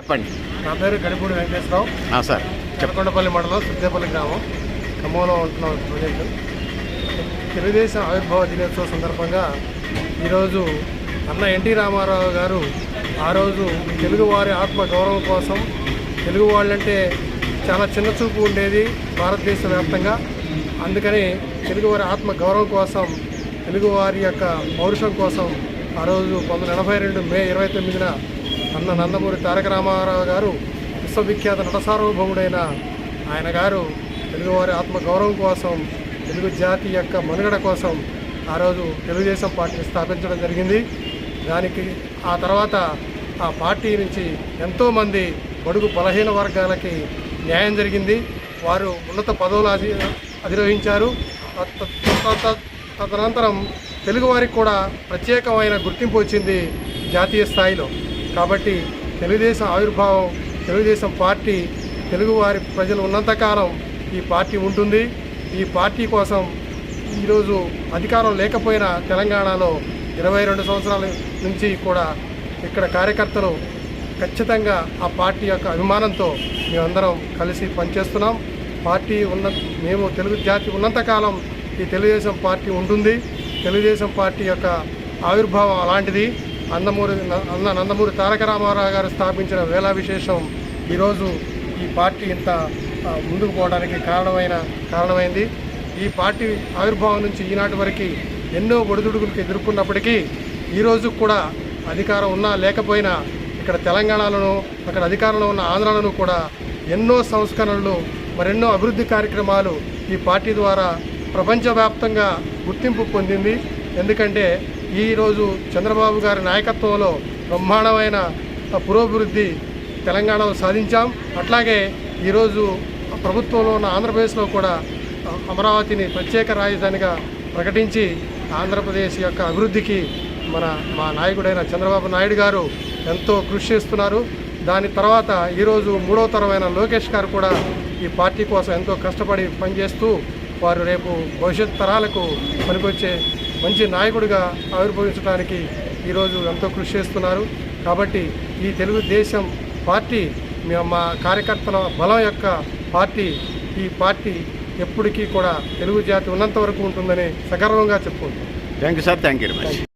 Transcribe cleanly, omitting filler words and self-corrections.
చెప్పండి. నా పేరు గడిపూడి వెంకటేశ్వరరావు. సార్ చెరకొండపల్లి మండలం సుద్దేపల్లి గ్రామం, ఖమ్మంలో ఉంటున్నాం ప్రజెంట్. తెలుగుదేశం ఆవిర్భావ దినోత్సవం సందర్భంగా ఈరోజు అన్న ఎన్టీ రామారావు గారు ఆ రోజు తెలుగువారి ఆత్మ గౌరవం కోసం, తెలుగు వాళ్ళంటే చాలా చిన్న చూపు ఉండేది భారతదేశ వ్యాప్తంగా. అందుకని తెలుగువారి ఆత్మ గౌరవం కోసం, తెలుగువారి యొక్క పౌరుషం కోసం ఆ రోజు 1982 మే 29న అన్న నందమూరి తారక రామారావు గారు, విశ్వవిఖ్యాత నట సార్వభౌముడైన ఆయన గారు తెలుగువారి ఆత్మ గౌరవం కోసం, తెలుగు జాతి యొక్క మనుగడ కోసం ఆ రోజు తెలుగుదేశం పార్టీని స్థాపించడం జరిగింది. దానికి ఆ తర్వాత ఆ పార్టీ నుంచి ఎంతోమంది బడుగు బలహీన వర్గాలకి న్యాయం జరిగింది. వారు ఉన్నత పదవులు అధిరోహించారు. తదనంతరం తెలుగువారికి కూడా ప్రత్యేకమైన గుర్తింపు వచ్చింది జాతీయ స్థాయిలో. కాబట్టి తెలుగుదేశం ఆవిర్భావం, తెలుగుదేశం పార్టీ, తెలుగువారి ప్రజలు ఉన్నంతకాలం ఈ పార్టీ ఉంటుంది. ఈ పార్టీ కోసం ఈరోజు అధికారం లేకపోయినా తెలంగాణలో 22 సంవత్సరాల నుంచి కూడా ఇక్కడ కార్యకర్తలు ఖచ్చితంగా ఆ పార్టీ యొక్క అభిమానంతో మేమందరం కలిసి పనిచేస్తున్నాం. పార్టీ మేము తెలుగు జాతి ఉన్నంతకాలం ఈ తెలుగుదేశం పార్టీ ఉంటుంది. తెలుగుదేశం పార్టీ యొక్క ఆవిర్భావం అలాంటిది. అన్న నందమూరి తారక రామారావు గారు స్థాపించిన వేళా విశేషం ఈరోజు ఈ పార్టీ ఇంత ముందుకు పోవడానికి కారణమైంది. ఈ పార్టీ ఆవిర్భావం నుంచి ఈనాటి వరకు ఎన్నో ఒడిదుడుకులకు ఎదుర్కొన్నప్పటికీ ఈరోజు కూడా అధికారం ఉన్నా లేకపోయినా ఇక్కడ తెలంగాణలోనూ, అక్కడ అధికారంలో ఉన్న ఆంధ్రాలను కూడా ఎన్నో సంస్కరణలు, మరెన్నో అభివృద్ధి కార్యక్రమాలు ఈ పార్టీ ద్వారా ప్రపంచవ్యాప్తంగా గుర్తింపు పొందింది. ఎందుకంటే ఈరోజు చంద్రబాబు గారి నాయకత్వంలో బ్రహ్మాండమైన పురోభివృద్ధి తెలంగాణలో సాధించాం. అట్లాగే ఈరోజు ప్రభుత్వంలో ఉన్న ఆంధ్రప్రదేశ్లో కూడా అమరావతిని ప్రత్యేక రాజధానిగా ప్రకటించి ఆంధ్రప్రదేశ్ యొక్క అభివృద్ధికి మా నాయకుడైన చంద్రబాబు నాయుడు గారు ఎంతో కృషి చేస్తున్నారు. దాని తర్వాత ఈరోజు 3వ తరమైన లోకేష్ గారు కూడా ఈ పార్టీ కోసం ఎంతో కష్టపడి పనిచేస్తూ వారు రేపు భవిష్యత్ తరాలకు పనికొచ్చే మంచి నాయకుడిగా ఆవిర్భవించడానికి ఈరోజు ఎంతో కృషి చేస్తున్నారు. కాబట్టి ఈ తెలుగుదేశం పార్టీ మా కార్యకర్తల బలం యొక్క పార్టీ. ఈ పార్టీ ఎప్పటికీ కూడా తెలుగు జాతి ఉన్నంత వరకు ఉంటుందని సగర్వంగా చెప్పుకుంటాం. Thank you sir. Thank you very much.